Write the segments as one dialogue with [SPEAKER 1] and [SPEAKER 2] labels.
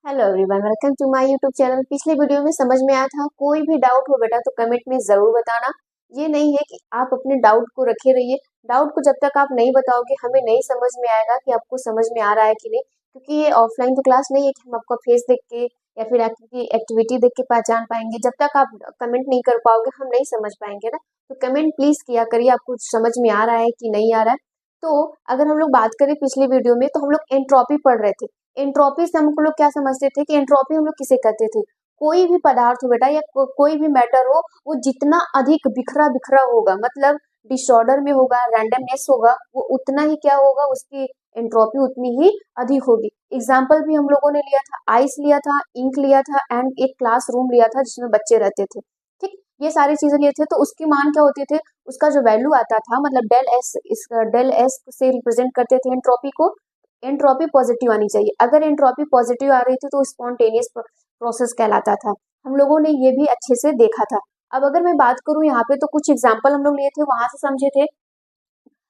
[SPEAKER 1] Hello everyone, welcome to my YouTube channel. पिछले video में समझ में आया था, कोई भी डाउट हो बेटा तो कमेंट में ज़रूर बताना। ये नहीं है कि आप अपने डाउट को रखे रहिए। डाउट को जब तक आप नहीं बताओगे हमें नहीं समझ में आएगा कि आपको समझ में आ रहा है कि नहीं, क्योंकि ये ऑफलाइन तो क्लास नहीं है कि हम आपका फेस देख के या फिर आपकी एक्टिविटी देख के पहचान पाएंगे। जब तक आप कमेंट नहीं कर पाओगे हम नहीं समझ पाएंगे ना। तो कमेंट प्लीज किया करिए, आपको समझ में आ रहा है कि नहीं आ रहा है। तो अगर हम लोग बात करें पिछले वीडियो में, तो हम लोग एंट्रोपी पढ़ रहे थे। एंट्रोपी से हम लोग क्या समझते थे कि एंट्रोपी हम लोग किसे कहते थे, कोई भी पदार्थ हो बेटा या कोई भी मैटर हो, वो जितना अधिक बिखरा बिखरा होगा, मतलब डिसऑर्डर में होगा, रैंडमनेस होगा, वो उतना ही क्या होगा, उसकी एंट्रोपी उतनी ही अधिक होगी। एग्जाम्पल भी हम लोगों ने लिया था, आइस लिया था, इंक लिया था एंड एक क्लासरूम लिया था जिसमें बच्चे रहते थे। ठीक, ये सारी चीजें लिए थे। तो उसके मान क्या होते थे, उसका जो वैल्यू आता था, मतलब डेल एस से रिप्रेजेंट करते थे एंट्रोपी को। एंट्रोपी पॉजिटिव आनी चाहिए। अगर एंट्रोपी पॉजिटिव आ रही थी तो स्पॉन्टेनियस प्रोसेस कहलाता था। हम लोगों ने ये भी अच्छे से देखा था। अब अगर मैं बात करूं यहाँ पे, तो कुछ एग्जाम्पल हम लोग लिए थे, वहां से समझे थे।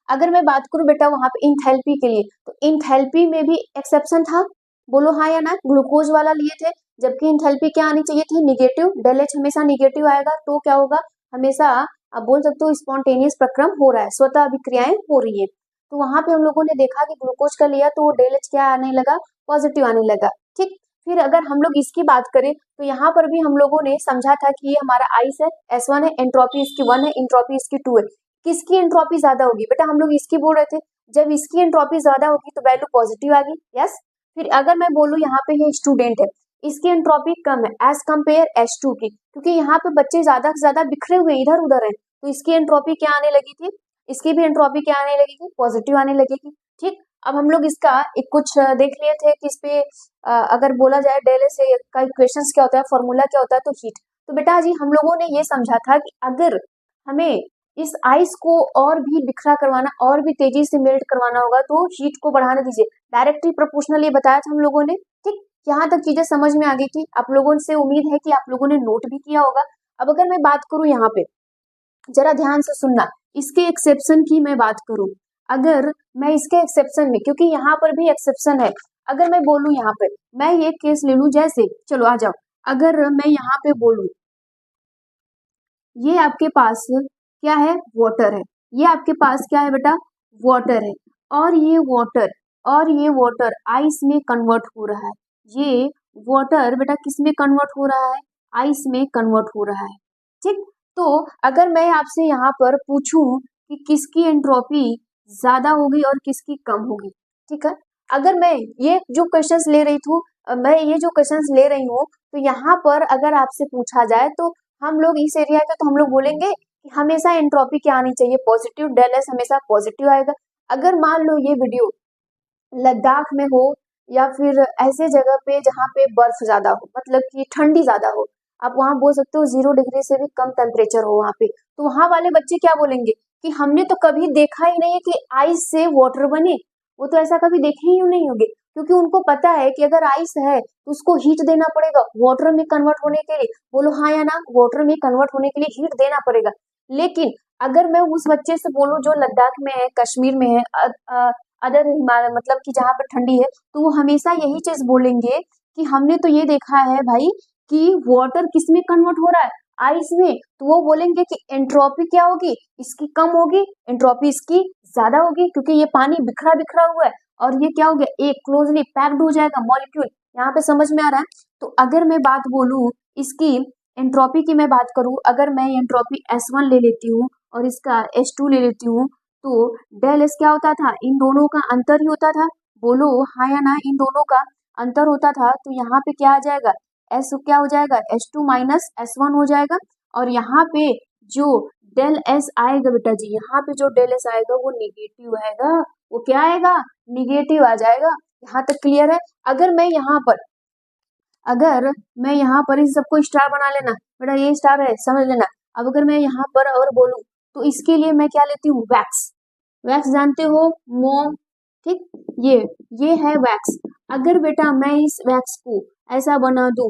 [SPEAKER 1] अगर मैं बात करूं बेटा वहां पे इंथैल्पी के लिए, तो इंथैल्पी में भी एक्सेप्शन था। बोलो हाँ या ना। ग्लूकोज वाला लिए थे, जबकि इंथैल्पी क्या आनी चाहिए थी, निगेटिव। डेल एच हमेशा निगेटिव आएगा, तो क्या होगा, हमेशा आप बोल सकते हो स्पॉन्टेनियस प्रक्रम हो रहा है, स्वतः अभिक्रियाएं हो रही है। तो वहां पे हम लोगों ने देखा कि ग्लूकोज का लिया तो डेल एच क्या आने लगा, पॉजिटिव आने लगा। ठीक, फिर अगर हम लोग इसकी बात करें तो यहाँ पर भी हम लोगों ने समझा था कि ये हमारा आइस है, S1 है, एंट्रोपी इसकी 1 है, एंट्रोपी इसकी 2 है। किसकी एंट्रोपी ज्यादा होगी बेटा, हम लोग इसकी बोल रहे थे। जब इसकी एंट्रोपी ज्यादा होगी तो वैल्यू पॉजिटिव आ गई, यस। फिर अगर मैं बोलूँ यहाँ पे ये स्टूडेंट है, इसकी एंट्रोपी कम है एज कंपेयर H2 की, क्योंकि यहाँ पे बच्चे ज्यादा से ज्यादा बिखरे हुए इधर उधर है, तो इसकी एंट्रोपी क्या आने लगी थी, इसकी भी एंट्रोपी क्या आने लगेगी, पॉजिटिव आने लगेगी। ठीक, अब हम लोग इसका एक कुछ देख लिए थे कि इस पे अगर बोला जाए डेल से का इक्वेशंस क्या होता है, फॉर्मूला क्या होता है, तो हीट। तो बेटा जी हम लोगों ने ये समझा था कि अगर हमें इस आइस को और भी बिखरा करवाना, और भी तेजी से मेल्ट करवाना होगा, तो हीट को बढ़ाने दीजिए। डायरेक्टली प्रोपोर्शनल ये बताया था हम लोगों ने। ठीक, यहाँ तक चीजें समझ में आ गई थी। आप लोगों से उम्मीद है कि आप लोगों ने नोट भी किया होगा। अब अगर मैं बात करूं यहाँ पे, जरा ध्यान से सुनना, इसके एक्सेप्शन की मैं बात करूं। अगर मैं इसके एक्सेप्शन में, क्योंकि यहाँ पर भी एक्सेप्शन है, अगर मैं बोलूं यहाँ पे, मैं ये केस ले लूं, जैसे चलो आ जाओ, अगर मैं यहाँ पे बोलूं ये आपके पास क्या है, वाटर है। ये आपके पास क्या है बेटा, वाटर है। और ये वाटर, और ये वाटर आइस में कन्वर्ट हो रहा है। ये वाटर बेटा किस में कन्वर्ट हो रहा है, आइस में कन्वर्ट हो रहा है। ठीक, तो अगर मैं आपसे यहाँ पर पूछूं कि किसकी एंट्रोपी ज्यादा होगी और किसकी कम होगी, ठीक है, अगर मैं ये जो क्वेश्चंस ले रही थी, मैं ये जो क्वेश्चंस ले रही हूँ, तो यहाँ पर अगर आपसे पूछा जाए तो हम लोग इस एरिया के, तो हम लोग बोलेंगे कि हमेशा एंट्रोपी क्या आनी चाहिए, पॉजिटिव। डेल एस हमेशा पॉजिटिव आएगा। अगर मान लो ये वीडियो लद्दाख में हो, या फिर ऐसे जगह पे जहाँ पे बर्फ ज्यादा हो, मतलब कि ठंडी ज्यादा हो, आप वहां बोल सकते हो 0 डिग्री से भी कम टेम्परेचर हो वहां पे, तो वहां वाले बच्चे क्या बोलेंगे कि हमने तो कभी देखा ही नहीं है कि आइस से वाटर बने। वो तो ऐसा कभी देखे ही नहीं होंगे, क्योंकि उनको पता है कि अगर आइस है तो उसको हीट देना पड़ेगा वाटर में कन्वर्ट होने के लिए। बोलो हाँ या ना, वाटर में कन्वर्ट होने के लिए हीट देना पड़ेगा। लेकिन अगर मैं उस बच्चे से बोलूं जो लद्दाख में है, कश्मीर में है, अदर हिमालय, मतलब कि जहाँ पर ठंडी है, तो वो हमेशा यही चीज बोलेंगे कि हमने तो ये देखा है भाई कि वाटर किस में कन्वर्ट हो रहा है, आइस में। तो वो बोलेंगे कि एंट्रोपी क्या होगी, इसकी कम होगी, एंट्रोपी इसकी ज्यादा होगी, क्योंकि ये पानी बिखरा बिखरा हुआ है और ये क्या हो गया, एक क्लोजली पैक्ड हो जाएगा मॉलिक्यूल। यहाँ पे समझ में आ रहा है। तो अगर मैं बात बोलूं इसकी एंट्रोपी की, मैं बात करूं, अगर मैं एंट्रोपी S1 ले लेती हूँ और इसका H2 ले लेती हूँ, तो डेल एस क्या होता था, इन दोनों का अंतर ही होता था। बोलो हाँ या ना, इन दोनों का अंतर होता था। तो यहाँ पे क्या आ जाएगा, एस क्या हो जाएगा, H2 माइनस S1 हो जाएगा। और यहाँ पे जो डेल एस आएगा बेटा जी, यहाँ पे जो डेल एस आएगा वो निगेटिव आएगा। वो क्या आएगा, निगेटिव आ जाएगा। यहाँ तक क्लियर है। अगर मैं यहाँ पर इस सबको स्टार बना लेना बेटा, ये स्टार है समझ लेना। अब अगर मैं यहाँ पर और बोलूं, तो इसके लिए मैं क्या लेती हूँ, वैक्स। वैक्स जानते हो, मोम। ठीक, ये है वैक्स। अगर बेटा मैं इस वैक्स को ऐसा बना दूं,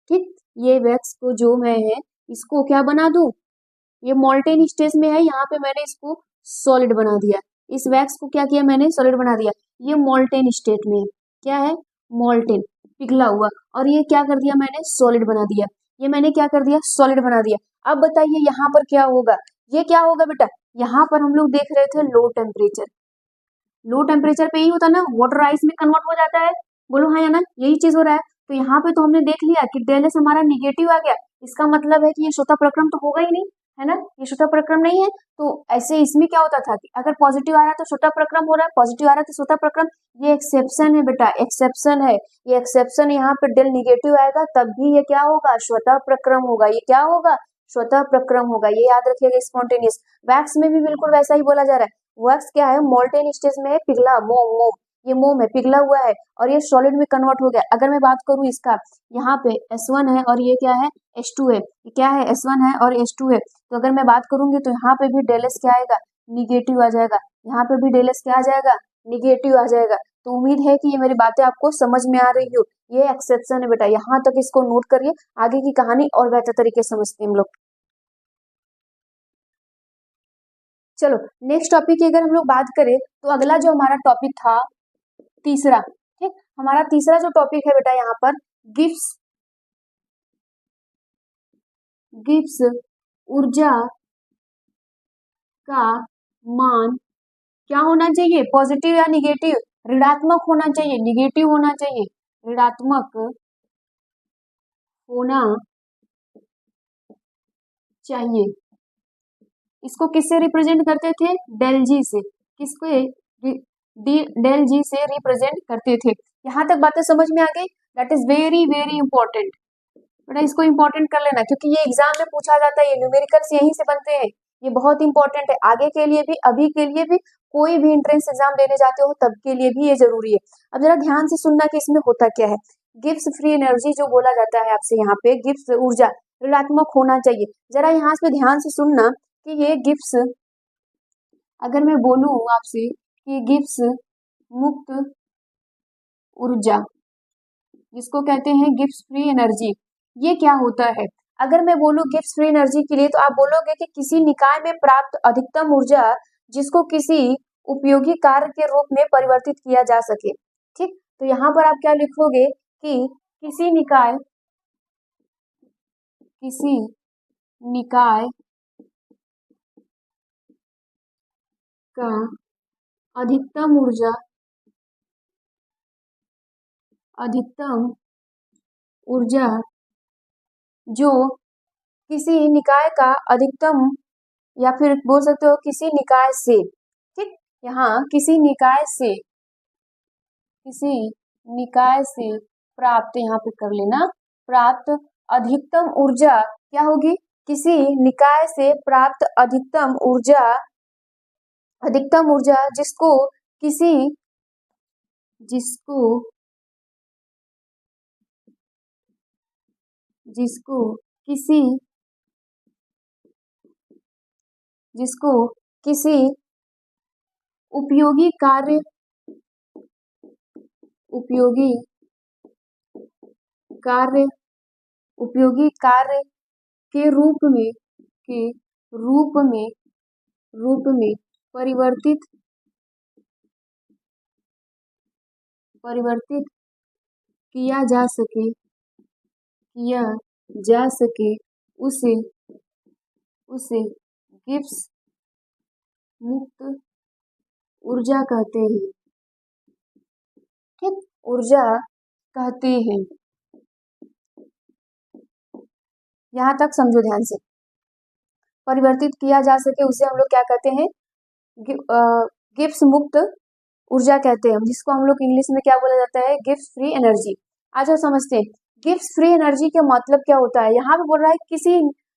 [SPEAKER 1] ठीक, ये वैक्स को जो मैं है इसको क्या बना दूं, ये मोल्टेन स्टेज में है, यहाँ पे मैंने इसको सॉलिड बना दिया। इस वैक्स को क्या किया मैंने, सॉलिड बना दिया। ये मोल्टेन स्टेट में है, क्या है, मोल्टेन। पिघला हुआ, और ये क्या कर दिया मैंने, सॉलिड बना दिया। ये मैंने क्या कर दिया, सॉलिड बना दिया। अब बताइए यहाँ पर क्या होगा, ये क्या होगा बेटा, यहाँ पर हम लोग देख रहे थे लो टेम्परेचर, लो टेम्परेचर पे ही होता ना, वाटर आइस में कन्वर्ट हो जाता है, बोलो हाँ या ना, यही चीज हो रहा है। तो यहाँ पे तो हमने देख लिया कि डेल एस हमारा निगेटिव आ गया, इसका मतलब है कि ये स्वतः प्रक्रम तो होगा ही नहीं, है ना, ये स्वतः प्रक्रम नहीं है। तो ऐसे इसमें क्या होता था कि अगर पॉजिटिव आ रहा है तो स्वतः प्रक्रम हो रहा है, पॉजिटिव आ रहा है तो स्वतः प्रक्रम। ये एक्सेप्शन है बेटा, एक्सेप्शन है, ये एक्सेप्शन, यहाँ पे डेल निगेटिव आएगा तब भी ये क्या होगा, स्वतः प्रक्रम होगा। ये क्या होगा, स्वतः प्रक्रम होगा, ये याद रखिएगा। स्पॉन्टेनियस वैक्स में भी बिल्कुल वैसा ही बोला जा रहा है। वैक्स क्या है, मोल्टेन स्टेज में है, पिघला, मोम मोम, ये मोम है, पिघला हुआ है, और ये सॉलिड में कन्वर्ट हो गया। अगर मैं बात करूं इसका, यहाँ पे S1 है और ये क्या है, H2 है, ये क्या है, S1 है और H2 है। तो अगर मैं बात करूंगी तो यहाँ पे भी डेल एस क्या आएगा, निगेटिव आ जाएगा, यहाँ पे भी डेल एस क्या आ जाएगा, निगेटिव आ जाएगा। तो उम्मीद है कि ये मेरी बातें आपको समझ में आ रही हो। ये एक्सेप्शन है बेटा, यहाँ तक इसको नोट करिए, आगे की कहानी और बेहतर तरीके से समझते हैं हम लोग। चलो नेक्स्ट टॉपिक की अगर हम लोग बात करें तो अगला जो हमारा टॉपिक था तीसरा, ठीक, हमारा तीसरा जो टॉपिक है बेटा यहाँ पर गिब्स, गिब्स ऊर्जा का मान क्या होना चाहिए, पॉजिटिव या निगेटिव, ऋणात्मक होना चाहिए, निगेटिव होना चाहिए, ऋणात्मक होना चाहिए। इसको किससे रिप्रेजेंट करते थे, डेल जी से, किसको, डेल जी से रिप्रेजेंट करते थे। यहाँ तक बातें समझ में आ गई, that is very very important बेटा, इसको इंपॉर्टेंट कर लेना क्योंकि ये एग्जाम में पूछा जाता है, ये न्यूमेरिकल्स यहीं से बनते हैं, ये बहुत इंपॉर्टेंट है आगे के लिए भी, अभी के लिए भी, कोई भी एंट्रेंस एग्जाम देने जाते हो तब के लिए भी ये जरूरी है। अब जरा ध्यान से सुनना कि इसमें होता क्या है। गिब्स फ्री एनर्जी जो बोला जाता है आपसे यहाँ पे, गिब्स ऊर्जा ऋणात्मक होना चाहिए। जरा यहाँ पे ध्यान से सुनना कि ये गिब्स, अगर मैं बोलूं आपसे कि गिब्स मुक्त ऊर्जा, जिसको कहते हैं गिब्स फ्री एनर्जी, ये क्या होता है। अगर मैं बोलूं गिब्स फ्री एनर्जी के लिए तो आप बोलोगे कि किसी निकाय में प्राप्त अधिकतम ऊर्जा जिसको किसी उपयोगी कार्य के रूप में परिवर्तित किया जा सके, ठीक। तो यहाँ पर आप क्या लिखोगे कि किसी निकाय, किसी निकाय का अधिकतम ऊर्जा, अधिकतम ऊर्जा जो किसी निकाय का अधिकतम, या फिर बोल सकते हो किसी निकाय से, ठीक, यहाँ किसी निकाय से, किसी निकाय से प्राप्त, यहाँ पे कर लेना, प्राप्त अधिकतम ऊर्जा क्या होगी, किसी निकाय से प्राप्त अधिकतम ऊर्जा, अधिकतम ऊर्जा जिसको किसी, जिसको जिसको किसी, जिसको किसी उपयोगी कार्य, उपयोगी कार्य, उपयोगी कार्य के रूप में, के रूप में, रूप में परिवर्तित, परिवर्तित किया जा सके, किया जा सके, उसे, उसे गिब्स मुक्त ऊर्जा कहते हैं, ठीक, ऊर्जा कहते हैं। यहाँ तक समझो ध्यान से, परिवर्तित किया जा सके उसे हम लोग क्या कहते हैं, गिब्स मुक्त ऊर्जा कहते हैं, जिसको हम लोग इंग्लिश में क्या बोला जाता है, गिब्स फ्री एनर्जी। आज हम समझते हैं गिब्स फ्री एनर्जी का मतलब क्या होता है। यहाँ पे बोल रहा है किसी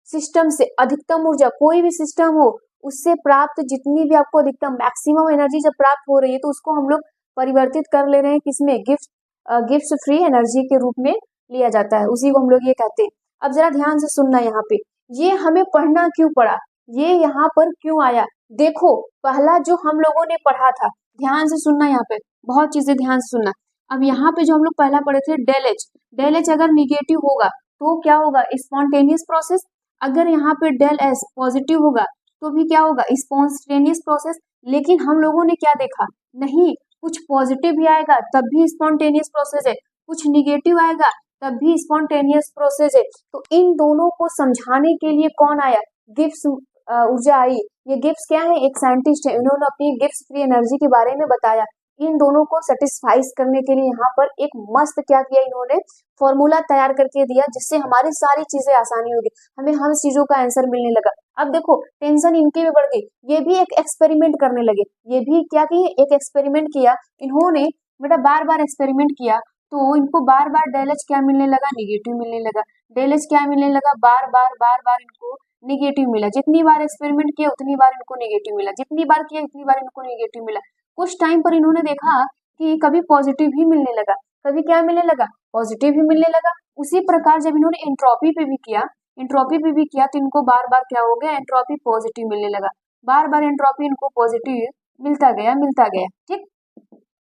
[SPEAKER 1] सिस्टम से अधिकतम ऊर्जा, कोई भी सिस्टम हो उससे प्राप्त जितनी भी आपको अधिकतम मैक्सिमम एनर्जी जब प्राप्त हो रही है तो उसको हम लोग परिवर्तित कर ले रहे हैं किसमें, गिब्स फ्री एनर्जी के रूप में लिया जाता है, उसी को हम लोग ये कहते हैं। अब जरा ध्यान से सुनना, यहाँ पे ये हमें पढ़ना क्यों पड़ा, ये यहाँ पर क्यों आया। देखो पहला जो हम लोगों ने पढ़ा था, ध्यान से सुनना, यहाँ पे बहुत चीजें ध्यान से सुनना। अब यहाँ पे जो हम लोग पहला पढ़े थे डेल एच, डेल एच अगर निगेटिव होगा तो क्या होगा, स्पॉन्टेनियस प्रोसेस। अगर यहाँ पे डेल एस पॉजिटिव होगा तो भी क्या होगा, स्पॉन्टेनियस प्रोसेस। लेकिन हम लोगों ने क्या देखा, नहीं, कुछ पॉजिटिव भी आएगा तब भी स्पॉन्टेनियस प्रोसेस है, कुछ निगेटिव आएगा तब भी स्पॉन्टेनियस प्रोसेस है। तो इन दोनों को समझाने के लिए कौन आया, गिब्स ऊर्जा आई। ये गिब्स क्या है, एक साइंटिस्ट है, इन्होंने अपनी गिब्स फ्री एनर्जी के बारे में बताया। इन दोनों को सेटिस्फाइज करने के लिए यहाँ पर एक मस्त क्या किया इन्होंने, फॉर्मूला तैयार करके दिया, जिससे हमारी सारी चीजें आसानी होगी, हमें हर चीजों का आंसर मिलने लगा। अब देखो टेंशन इनकी भी बढ़ गई, ये भी एक एक्सपेरिमेंट करने लगे, ये भी क्या किए, एक एक्सपेरिमेंट किया इन्होंने, बेटा बार बार एक्सपेरिमेंट किया तो इनको बार बार डेल एच क्या मिलने लगा, निगेटिव मिलने लगा। डेल एच क्या मिलने लगा, बार बार इनको निगेटिव मिला। जितनी बार एक्सपेरिमेंट किया उतनी बार इनको निगेटिव मिला, जितनी बार किया उतनी बार इनको निगेटिव मिला। कुछ टाइम पर इन्होंने देखा कि कभी पॉजिटिव भी मिलने लगा, कभी क्या मिलने लगा, पॉजिटिव भी मिलने लगा। उसी प्रकार जब इन्होंने एंट्रोपी पे भी किया, एंट्रोपी पे भी किया तो इनको बार बार क्या हो गया, एंट्रोपी पॉजिटिव मिलने लगा, बार बार एंट्रोपी इनको पॉजिटिव मिलता गया, ठीक।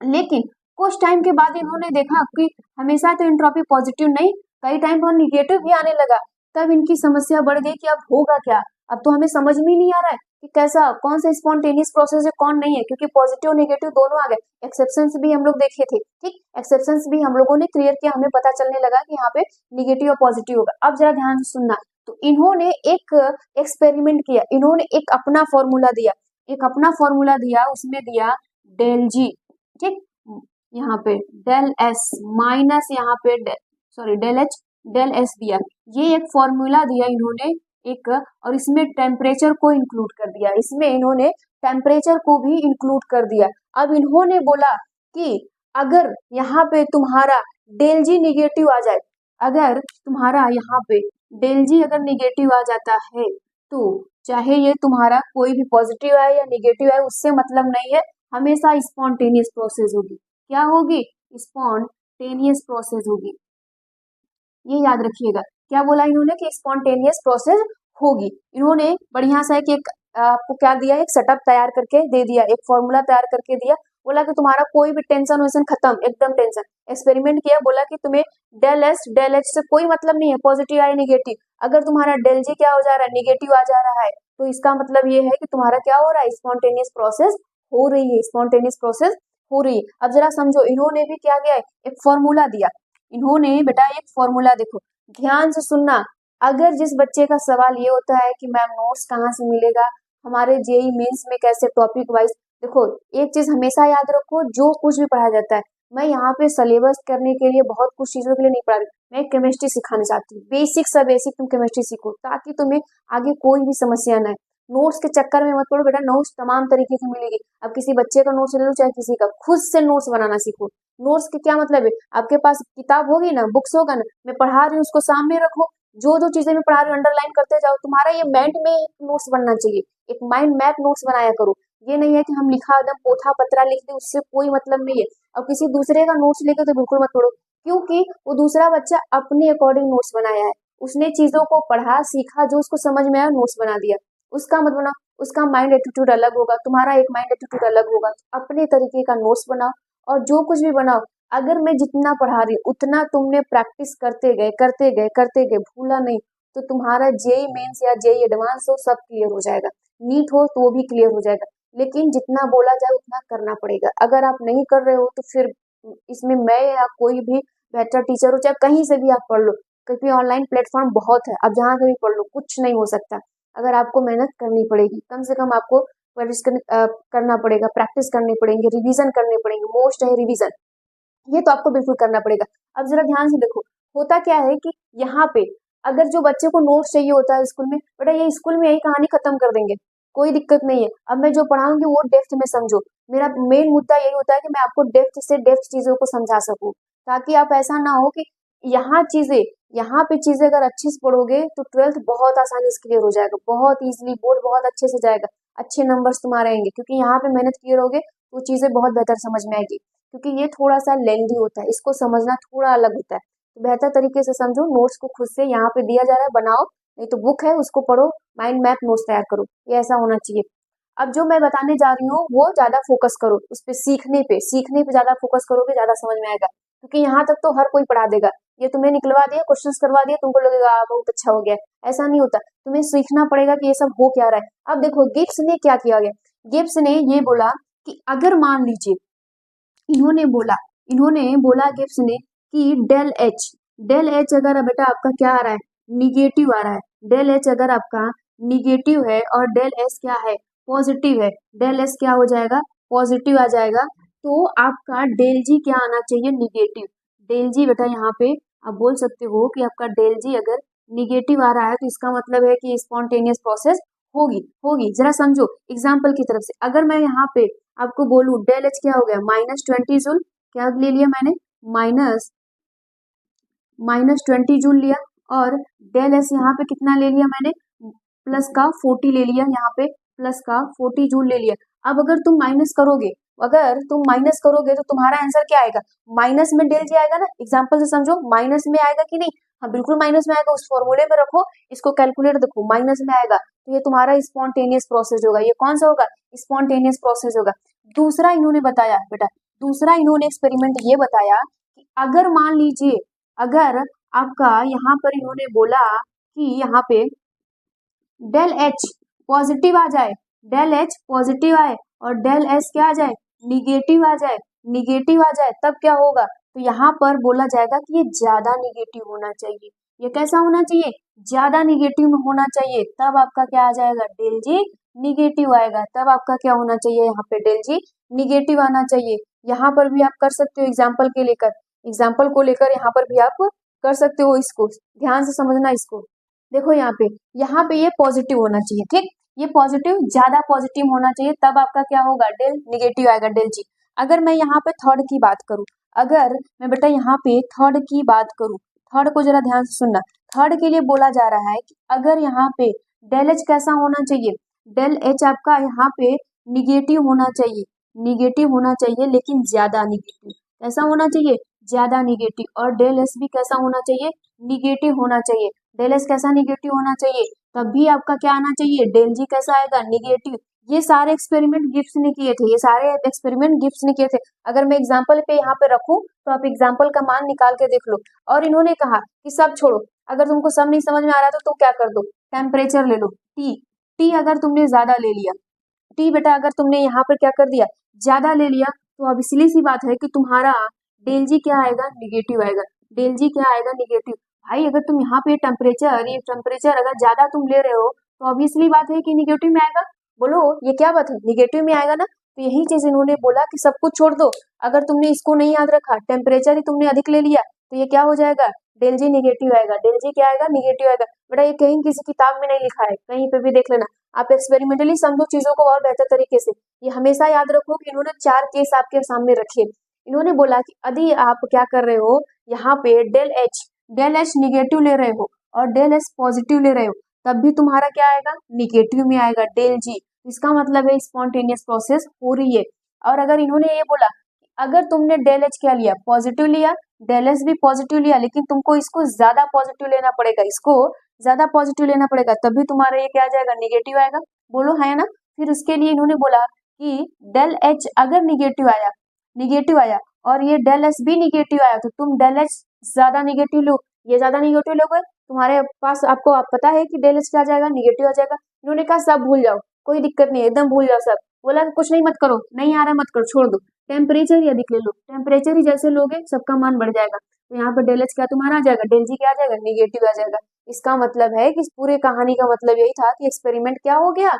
[SPEAKER 1] लेकिन कुछ टाइम के बाद इन्होंने देखा कि हमेशा तो एंट्रोपी पॉजिटिव नहीं, कई टाइम पर निगेटिव भी आने लगा। तब इनकी समस्या बढ़ गई कि अब होगा क्या, अब तो हमें समझ में नहीं आ रहा है कि कैसा, कौन सा स्पॉन्टेनियस प्रोसेस है कौन नहीं है, क्योंकि पॉजिटिव नेगेटिव दोनों आ गए। एक्सेप्शंस भी हम लोग देखे थे, ठीक, एक्सेप्शंस भी हम लोगों ने क्लियर किया, हमें पता चलने लगा कि यहाँ पे निगेटिव और पॉजिटिव होगा। अब जरा ध्यान से सुनना, तो इन्होंने एक एक्सपेरिमेंट किया, इन्होंने एक अपना फॉर्मूला दिया, उसमें दिया डेल जी, ठीक, यहाँ पे डेल एस माइनस यहाँ पे डेल एच डेल एस दिया। ये एक फॉर्मूला दिया इन्होंने एक, और इसमें टेम्परेचर को इंक्लूड कर दिया, इसमें इन्होंने टेम्परेचर को भी इंक्लूड कर दिया। अब इन्होंने बोला कि अगर यहाँ पे तुम्हारा डेल जी निगेटिव आ जाए, अगर तुम्हारा यहाँ पे डेल जी अगर निगेटिव आ जाता है तो चाहे ये तुम्हारा कोई भी पॉजिटिव आए या निगेटिव आए उससे मतलब नहीं है, हमेशा स्पॉन्टेनियस प्रोसेस होगी। क्या होगी, स्पॉन्टेनियस प्रोसेस होगी, ये याद रखिएगा। क्या बोला इन्होंने कि स्पॉन्टेनियस प्रोसेस होगी। इन्होंने बढ़िया सा एक आपको क्या दिया, एक सेटअप तैयार करके दे दिया, एक फॉर्मूला तैयार करके दिया, बोला कि तुम्हारा कोई भी टेंशन वेंशन खत्म, एकदम टेंशन। एक्सपेरिमेंट किया, बोला कि तुम्हें डेल एच से कोई मतलब नहीं है, पॉजिटिव या नेगेटिव। अगर तुम्हारा डेल जी क्या हो जा रहा है, निगेटिव आ जा रहा है, तो इसका मतलब ये है कि तुम्हारा क्या हो रहा है, स्पॉन्टेनियस प्रोसेस हो रही है, स्पॉन्टेनियस प्रोसेस हो रही है। अब जरा समझो, इन्होंने भी क्या किया है, एक फॉर्मूला दिया। इन्होंने बेटा एक फॉर्मूला, देखो ध्यान से सुनना, अगर जिस बच्चे का सवाल ये होता है कि मैम नोट्स कहाँ से मिलेगा, हमारे जेई मेंस में कैसे टॉपिक वाइज, देखो एक चीज हमेशा याद रखो, जो कुछ भी पढ़ाया जाता है, मैं यहाँ पे सिलेबस करने के लिए बहुत कुछ चीजों के लिए नहीं पढ़ा रही, मैं केमिस्ट्री सिखाना चाहती हूँ, बेसिक से बेसिक तुम केमिस्ट्री सीखो ताकि तुम्हें आगे कोई भी समस्या ना है। नोट्स के चक्कर में मत पड़ो बेटा, नोट्स तमाम तरीके की मिलेगी। अब किसी बच्चे का नोट्स ले लो चाहे किसी का, खुद से नोट्स बनाना सीखो। नोट्स के क्या मतलब है, आपके पास किताब होगी ना, बुक्स होगा ना, मैं पढ़ा रही हूँ उसको सामने रखो, जो जो चीजें मैं पढ़ा रही हूँ अंडरलाइन करते जाओ, तुम्हारा ये माइंड में नोट्स बनना चाहिए, एक माइंड मैप नोट्स बनाया करो। ये नहीं है कि हम लिखा एकदम पोथा पत्रा लिख दे, उससे कोई मतलब नहीं है। और किसी दूसरे का नोट्स लेके तो बिल्कुल मत पढ़ो, क्योंकि वो दूसरा बच्चा अपने अकॉर्डिंग नोट्स बनाया है, उसने चीजों को पढ़ा सीखा, जो उसको समझ में आया नोट्स बना दिया, उसका मत बनाओ, उसका माइंड एटीट्यूड अलग होगा, तुम्हारा एक माइंड एटीट्यूड अलग होगा। अपने तरीके का नोट्स बनाओ, और जो कुछ भी बनाओ, अगर मैं जितना पढ़ा रही हूँ उतना तुमने प्रैक्टिस करते गए, भूला नहीं, तो तुम्हारा जेई मेंस या जेई एडवांस हो सब क्लियर हो जाएगा, नीट हो तो भी क्लियर हो जाएगा। लेकिन जितना बोला जाए उतना करना पड़ेगा, अगर आप नहीं कर रहे हो तो फिर इसमें मैं या कोई भी बेहतर टीचर हो, चाहे कहीं से भी आप पढ़ लो, क्योंकि ऑनलाइन प्लेटफॉर्म बहुत है, आप जहाँ से भी पढ़ लो, कुछ नहीं हो सकता। अगर आपको मेहनत करनी पड़ेगी, कम से कम आपको करना पड़ेगा, प्रैक्टिस करनी पड़ेगी, रिवीजन करने पड़ेंगे, मोस्ट है रिवीजन, ये तो आपको बिल्कुल करना पड़ेगा। अब जरा ध्यान से देखो, होता क्या है कि यहाँ पे अगर जो बच्चे को नोट्स चाहिए होता है स्कूल में, बेटा ये स्कूल में यही कहानी खत्म कर देंगे, कोई दिक्कत नहीं है। अब मैं जो पढ़ाऊंगी वो डेप्थ में समझो, मेरा मेन मुद्दा यही होता है कि मैं आपको डेप्थ से डेप्थ चीजों को समझा सकूं, ताकि आप ऐसा ना हो कि यहाँ पे चीजें अगर अच्छे से पढ़ोगे तो 12th बहुत आसानी से क्लियर हो जाएगा, बहुत इजीली, बोर्ड बहुत अच्छे से जाएगा, अच्छे नंबर्स तुम्हारे आएंगे, क्योंकि यहाँ पे मेहनत किए रहोगे तो चीजें बहुत बेहतर समझ में आएगी। क्योंकि ये थोड़ा सा लेंदी होता है, इसको समझना थोड़ा अलग होता है, तो बेहतर तरीके से समझो, नोट्स को खुद से यहाँ पे दिया जा रहा है बनाओ, नहीं तो बुक है उसको पढ़ो, माइंड मैप नोट्स तैयार करो, ये ऐसा होना चाहिए। अब जो मैं बताने जा रही हूँ वो ज्यादा फोकस करो उस पे, सीखने पे ज्यादा फोकस करोगे ज्यादा समझ में आएगा, क्योंकि यहाँ तक तो हर कोई पढ़ा देगा, ये तुम्हें निकलवा दिया, क्वेश्चंस करवा दिया, तुमको लगेगा बहुत अच्छा हो गया, ऐसा नहीं होता, तुम्हें सीखना पड़ेगा कि ये सब हो क्या रहा है। अब देखो गिब्स ने क्या किया गया, गिब्स ने ये बोला कि अगर मान लीजिए, इन्होंने बोला गिब्स ने कि डेल एच अगर बेटा आपका क्या आ रहा है, निगेटिव आ रहा है, डेल एच अगर आपका निगेटिव है और डेल एस क्या है, पॉजिटिव है, डेल एस क्या हो जाएगा, पॉजिटिव आ जाएगा, तो आपका डेल जी क्या आना चाहिए, निगेटिव। डेल जी बेटा यहाँ पे आप बोल सकते हो कि आपका डेल जी अगर निगेटिव आ रहा है तो इसका मतलब है कि स्पॉन्टेनियस प्रोसेस होगी होगी। जरा समझो एग्जाम्पल की तरफ से, अगर मैं यहाँ पे आपको बोलूं डेल एच क्या हो गया, -20 जूल, क्या ले लिया मैंने, -20 जूल लिया, और डेल एस यहाँ पे कितना ले लिया मैंने, प्लस का 40 ले लिया, यहाँ पे प्लस का 40 जूल ले लिया। अब अगर तुम माइनस करोगे तो तुम्हारा आंसर क्या आएगा, माइनस में डेल जी आएगा ना, एग्जाम्पल से समझो, माइनस में आएगा कि नहीं, हाँ बिल्कुल माइनस में आएगा, उस फॉर्मूले में रखो, इसको कैलकुलेट देखो, माइनस में आएगा, तो ये तुम्हारा स्पॉन्टेनियस प्रोसेस होगा। ये कौन सा होगा, स्पॉन्टेनियस प्रोसेस होगा। दूसरा इन्होंने बताया बेटा, दूसरा इन्होंने एक्सपेरिमेंट ये बताया कि अगर मान लीजिए, अगर आपका यहाँ पर इन्होंने बोला कि यहाँ पे डेल एच पॉजिटिव आ जाए, डेल एच पॉजिटिव आए और डेल एस क्या आ जाए, निगेटिव आ जाए, तब क्या होगा, तो यहाँ पर बोला जाएगा कि ये ज्यादा निगेटिव होना चाहिए। ये कैसा होना चाहिए, ज्यादा निगेटिव में होना चाहिए, तब आपका क्या आ जाएगा, डेल जी निगेटिव आएगा, तब आपका क्या होना चाहिए, यहाँ पे डेल जी निगेटिव आना चाहिए। यहाँ पर भी आप कर सकते हो एग्जाम्पल को लेकर यहाँ पर भी आप कर सकते हो, इसको ध्यान से समझना। इसको देखो यहाँ पे ये पॉजिटिव होना चाहिए, ठीक, ये पॉजिटिव, ज्यादा पॉजिटिव होना चाहिए, तब आपका क्या होगा, डेल निगेटिव आएगा, डेल जी। अगर मैं यहाँ पे थर्ड की बात करूं, अगर मैं बेटा यहाँ पे थर्ड की बात करूं, थर्ड को जरा ध्यान से सुनना, थर्ड के लिए बोला जा रहा है कि अगर यहाँ पे डेल एच कैसा होना चाहिए, डेल एच आपका यहाँ पे निगेटिव होना चाहिए, लेकिन ज्यादा निगेटिव, कैसा होना चाहिए, ज्यादा निगेटिव, और डेल एस भी कैसा होना चाहिए, निगेटिव होना चाहिए। डेल एस कैसा निगेटिव होना चाहिए, तब भी आपका क्या आना चाहिए, डेल जी कैसा आएगा, निगेटिव। ये सारे एक्सपेरिमेंट गिब्स ने किए थे, अगर मैं एग्जांपल पे यहाँ पे रखूं तो आप एग्जांपल का मान निकाल के देख लो। और इन्होंने कहा कि सब छोड़ो, अगर तुमको सब नहीं समझ में आ रहा तो तुम क्या कर दो, टेम्परेचर ले लो, टी अगर तुमने ज्यादा ले लिया, टी बेटा अगर तुमने यहाँ पर क्या कर दिया, ज्यादा ले लिया, तो अब इसलिए सी बात है कि तुम्हारा डेल जी क्या आएगा, निगेटिव आएगा, डेल जी क्या आएगा, निगेटिव। भाई अगर तुम यहाँ पे टेम्परेचर अगर ज्यादा तुम ले रहे हो तो ऑब्वियसली बात है कि निगेटिव में आएगा, बोलो ये क्या बात है, निगेटिव में आएगा ना। तो यही चीज इन्होंने बोला कि सब कुछ छोड़ दो, अगर तुमने इसको नहीं याद रखा, टेम्परेचर ही तुमने अधिक ले लिया, तो ये क्या हो जाएगा, डेल जी निगेटिव आएगा, डेल जी क्या आएगा, निगेटिव आएगा। बेटा ये कहीं किसी किताब में नहीं लिखा है, कहीं पे भी देख लेना, आप एक्सपेरिमेंटली समझो चीजों को और बेहतर तरीके से। ये हमेशा याद रखो कि इन्होंने 4 केस आपके सामने रखे। इन्होंने बोला कि यदि आप क्या कर रहे हो, यहाँ पे डेल एच निगेटिव ले रहे हो और डेल एस पॉजिटिव ले रहे हो, तब भी तुम्हारा क्या आएगा, निगेटिव में आएगा, डेल जी। इसका मतलब है स्पॉन्टेनियस प्रोसेस हो रही है। और अगर इन्होंने ये बोला अगर तुमने डेल एच क्या लिया, पॉजिटिव लिया, डेल एस भी पॉजिटिव लिया, लेकिन तुमको इसको ज्यादा पॉजिटिव लेना पड़ेगा, तभी तुम्हारा ये क्या आ जाएगा, निगेटिव आएगा, बोलो है ना। फिर उसके लिए इन्होंने बोला कि डेल एच अगर निगेटिव आया और ये डेल एस भी निगेटिव आया, तो तुम डेल एच ज्यादा निगेटिव लो, ये ज्यादा निगेटिव लोगे, तुम्हारे पास आपको आप पता है कि डेल एच क्या आ जाएगा, निगेटिव आ जाएगा। इन्होंने कहा सब भूल जाओ, कोई दिक्कत नहीं, एकदम भूल जाओ सब। बोला कुछ नहीं मत करो, नहीं आ रहा मत करो, छोड़ दो, टेम्परेचर ही अधिक ले लो, टेम्परेचर ही जैसे लोगे सबका मान बढ़ जाएगा, तो यहाँ पर डेल एच क्या तुम्हारा आ जाएगा, डेल जी क्या आ जाएगा, निगेटिव आ जाएगा। इसका मतलब है कि इस पूरे कहानी का मतलब यही था कि एक्सपेरिमेंट क्या हो गया,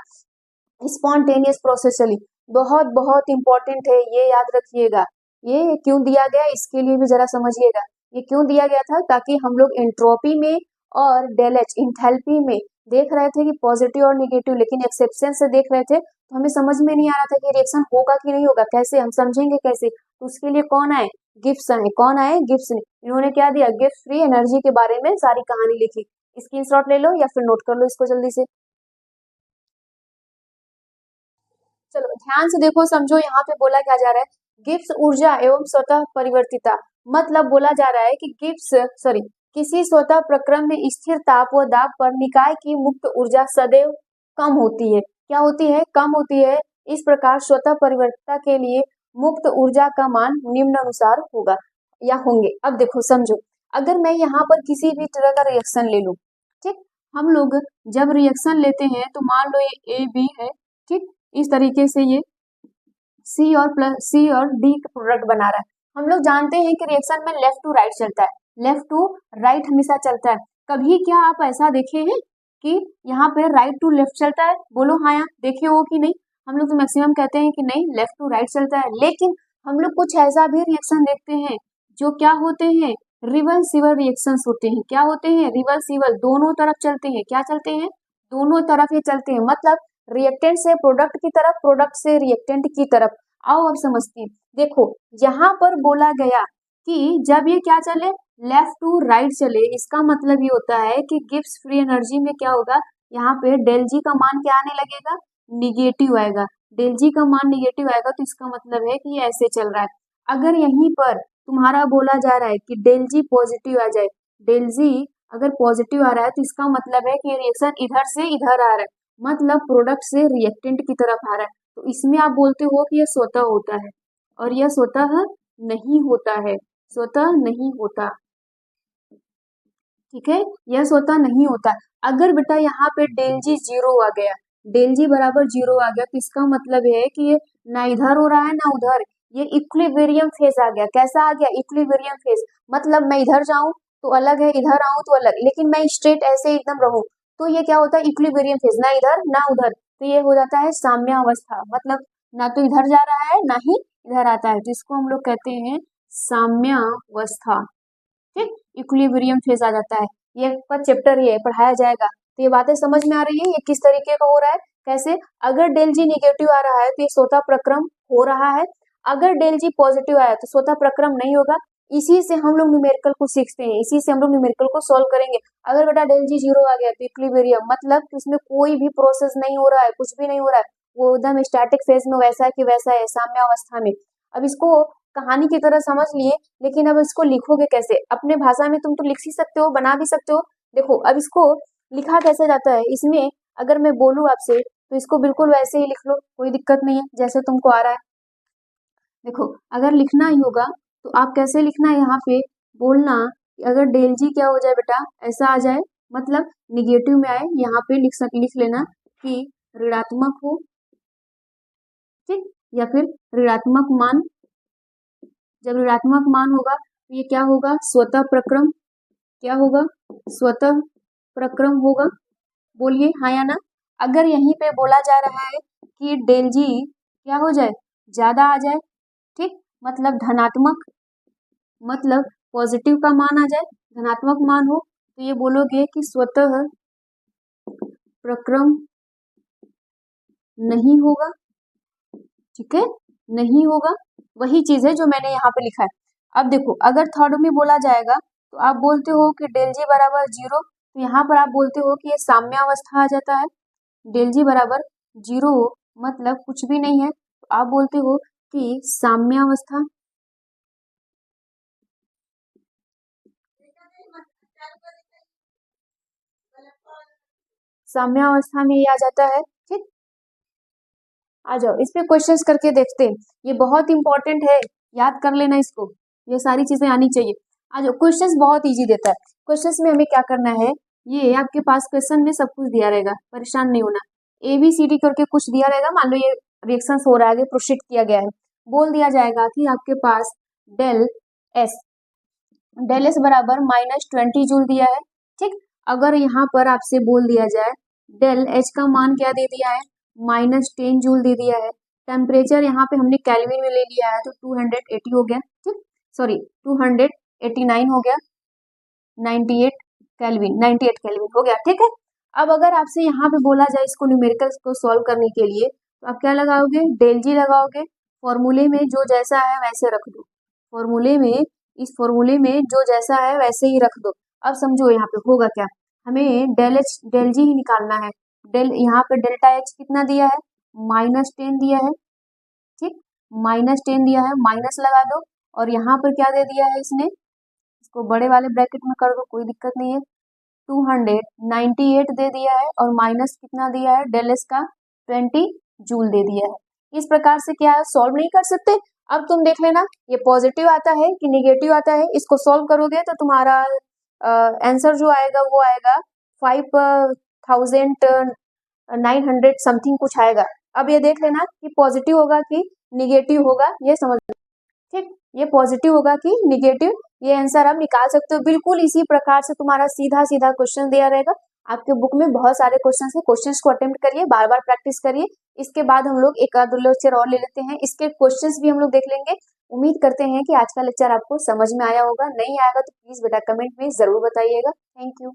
[SPEAKER 1] स्पॉन्टेनियस प्रोसेस चली। बहुत बहुत इंपॉर्टेंट है, ये याद रखिएगा। ये क्यों दिया गया, इसके लिए भी जरा समझिएगा, ये क्यों दिया गया था, ताकि हम लोग एंट्रोपी में और डेल एच इंथैल्पी में देख रहे थे कि पॉजिटिव और निगेटिव, लेकिन एक्सेप्शन से देख रहे थे, तो हमें समझ में नहीं आ रहा था कि रिएक्शन होगा कि नहीं होगा, कैसे हम समझेंगे कैसे। तो उसके लिए कौन आए, गिब्स ने। इन्होंने क्या दिया, गिब्स फ्री एनर्जी के बारे में सारी कहानी लिखी। स्क्रीनशॉट ले लो या फिर नोट कर लो इसको जल्दी से। चलो ध्यान से देखो, समझो, यहाँ पे बोला क्या जा रहा है, गिब्स ऊर्जा एवं स्वतः परिवर्तिता। मतलब बोला जा रहा है कि किसी स्वतः प्रक्रम में स्थिर ताप व दाब पर निकाय की मुक्त ऊर्जा सदैव कम होती है। क्या होती है, कम होती है। इस प्रकार स्वतः परिवर्तिता के लिए मुक्त ऊर्जा का मान निम्नानुसार होगा या होंगे। अब देखो समझो, अगर मैं यहाँ पर किसी भी तरह का रिएक्शन ले लूं, ठीक, हम लोग जब रिएक्शन लेते हैं तो मान लो ये ए बी है, ठीक, इस तरीके से ये सी और डी का प्रोडक्ट बना रहा है। हम लोग जानते हैं कि रिएक्शन में लेफ्ट टू राइट चलता है, लेफ्ट टू राइट हमेशा चलता है। कभी क्या आप ऐसा देखे हैं कि यहाँ पे राइट टू लेफ्ट चलता है? बोलो हाँ या देखे हो कि नहीं? हम लोग तो मैक्सिमम कहते हैं कि नहीं लेफ्ट टू राइट चलता है, लेकिन हम लोग कुछ ऐसा भी रिएक्शन देखते हैं जो क्या होते हैं, रिवर्सिबल रिएक्शंस होते हैं। क्या होते हैं? रिवर्सिबल, दोनों तरफ चलते हैं। क्या चलते हैं? दोनों तरफ ये चलते हैं, मतलब रिएक्टेंट से प्रोडक्ट की तरफ, प्रोडक्ट से रिएक्टेंट की तरफ। आओ अब समझते हैं। देखो यहाँ पर बोला गया कि जब ये क्या चले, लेफ्ट टू राइट चले, इसका मतलब ये होता है कि गिब्स फ्री एनर्जी में क्या होगा, यहाँ पे डेल जी का मान क्या आने लगेगा, निगेटिव आएगा। डेल जी का मान निगेटिव आएगा तो इसका मतलब है कि ये ऐसे चल रहा है। अगर यहीं पर तुम्हारा बोला जा रहा है कि डेल जी पॉजिटिव आ जाए, डेल जी अगर पॉजिटिव आ रहा है तो इसका मतलब है कि रिएक्शन इधर से इधर आ रहा है, मतलब प्रोडक्ट से रिएक्टेंट की तरफ आ रहा है। तो इसमें आप बोलते हो कि यह स्वतः होता है, और यह स्वतः नहीं होता है, स्वतः नहीं होता। ठीक है, यह स्वतः नहीं होता। अगर बेटा यहाँ पे डेल जी जीरो आ गया, डेल जी बराबर जीरो आ गया, तो इसका मतलब है कि ये ना इधर हो रहा है ना उधर, ये इक्विलिब्रियम फेज आ गया। कैसा आ गया? इक्विलिब्रियम फेज, मतलब मैं इधर जाऊं तो अलग है, इधर आऊं तो अलग, लेकिन मैं स्ट्रेट ऐसे एकदम रहूं तो ये क्या होता है? इक्विलिब्रियम फेज, ना इधर ना उधर, तो ये हो जाता है साम्यावस्था, मतलब ना तो इधर जा रहा है ना ही इधर आता है, जिसको हम लोग कहते हैं साम्यावस्था। ठीक, इक्विलिब्रियम फेज आ जाता है। ये पर चैप्टर ये पढ़ाया जाएगा, तो ये बातें समझ में आ रही है ये किस तरीके का हो रहा है, कैसे? अगर डेल जी निगेटिव आ रहा है तो ये स्वतः प्रक्रम हो रहा है, अगर डेल जी पॉजिटिव आया तो स्वतः प्रक्रम नहीं होगा। इसी से हम लोग न्यूमेरिकल को सीखते हैं, इसी से हम लोग न्यूमेरिकल को सॉल्व करेंगे। अगर बेटा डेल जी जीरो आ गया तो इक्विलिब्रियम, मतलब कि उसमें कोई भी प्रोसेस नहीं हो रहा है, कुछ भी नहीं हो रहा है, वो एकदम स्टैटिक फेज में वैसा है कि वैसा है, साम्यावस्था में। अब इसको कहानी की तरह समझ लिए, लेकिन अब इसको लिखोगे कैसे? अपने भाषा में तुम तो लिख ही सकते हो, बना भी सकते हो। देखो अब इसको लिखा कैसे जाता है, इसमें अगर मैं बोलूँ आपसे तो इसको बिल्कुल वैसे ही लिख लो, कोई दिक्कत नहीं है, जैसे तुमको आ रहा है। देखो अगर लिखना ही होगा तो आप कैसे लिखना है, यहाँ पे बोलना कि अगर डेल जी क्या हो जाए बेटा, ऐसा आ जाए, मतलब निगेटिव में आए, यहाँ पे लिख लेना कि ऋणात्मक हो, ठीक, या फिर ऋणात्मक मान। जब ऋणात्मक मान होगा तो ये क्या होगा? स्वतः प्रक्रम। क्या होगा? स्वतः प्रक्रम होगा। बोलिए हाँ या ना। अगर यहीं पे बोला जा रहा है कि डेल जी क्या हो जाए, ज्यादा आ जाए, ठीक, मतलब धनात्मक, मतलब पॉजिटिव का मान आ जाए, धनात्मक मान हो, तो ये बोलोगे कि स्वतः प्रक्रम नहीं होगा। ठीक है, नहीं होगा, वही चीज है जो मैंने यहाँ पे लिखा है। अब देखो अगर थर्ड में बोला जाएगा तो आप बोलते हो कि डेल जी बराबर जीरो, तो यहाँ पर आप बोलते हो कि ये साम्यावस्था आ जाता है। डेल जी बराबर जीरो मतलब कुछ भी नहीं है, तो आप बोलते हो कि साम्यावस्था। साम्यावस्था में ये आ जाता है। ठीक, आ जाओ इस पे क्वेश्चंस करके देखते हैं, ये बहुत इंपॉर्टेंट है, याद कर लेना इसको, ये सारी चीजें आनी चाहिए। आ जाओ, क्वेश्चंस बहुत इजी देता है। क्वेश्चंस में हमें क्या करना है, ये आपके पास क्वेश्चन में सब कुछ दिया रहेगा, परेशान नहीं होना। ए बी सी डी करके कुछ दिया रहेगा, मान लो ये रिएक्शंस हो रहा है, आगे प्रोसीड किया गया है, बोल दिया जाएगा कि आपके पास डेल एस, डेल एस बराबर -20 जूल दिया है। ठीक, अगर यहाँ पर आपसे बोल दिया जाए डेल एच का मान क्या दे दिया है, -10 जूल दे दिया है, टेम्परेचर यहाँ पे हमने केल्विन में ले लिया है तो 280 हो गया, ठीक, सॉरी 289 हो गया, 98 केल्विन हो गया। ठीक है, अब अगर आपसे यहाँ पे बोला जाए इसको न्यूमेरिकल्स को सॉल्व करने के लिए, तो आप क्या लगाओगे? डेल जी लगाओगे, फॉर्मूले में जो जैसा है वैसे रख दो, फॉर्मूले में, इस फॉर्मूले में जो जैसा है वैसे ही रख दो। अब समझो यहाँ पे होगा क्या, हमें डेल एच डेल जी ही निकालना है। डेल यहाँ पे डेल्टा एच कितना दिया है, -10 दिया है, ठीक, -10 दिया है, माइनस लगा दो, और यहाँ पर क्या दे दिया है इसने, इसको बड़े वाले ब्रैकेट में कर दो, कोई दिक्कत नहीं है, 298 दे दिया है, और माइनस कितना दिया है डेल एस का, 20 जूल दे दिया है। इस प्रकार से क्या सॉल्व नहीं कर सकते? अब तुम देख लेना ये पॉजिटिव आता है कि निगेटिव आता है, इसको सॉल्व करोगे तो तुम्हारा आंसर जो आएगा वो आएगा 5900 समथिंग कुछ आएगा। अब ये देख लेना कि पॉजिटिव होगा कि निगेटिव होगा, ये समझ। ठीक, ये पॉजिटिव होगा कि निगेटिव, ये आंसर आप निकाल सकते हो। बिल्कुल इसी प्रकार से तुम्हारा सीधा सीधा क्वेश्चन दिया रहेगा। आपके बुक में बहुत सारे क्वेश्चन है, क्वेश्चंस को अटेम्प्ट करिए, बार बार प्रैक्टिस करिए। इसके बाद हम लोग एक आध दो लेक्चर और ले लेते हैं, इसके क्वेश्चंस भी हम लोग देख लेंगे। उम्मीद करते हैं कि आज का लेक्चर आपको समझ में आया होगा। नहीं आएगा तो प्लीज बेटा कमेंट में जरूर बताइएगा। Thank you.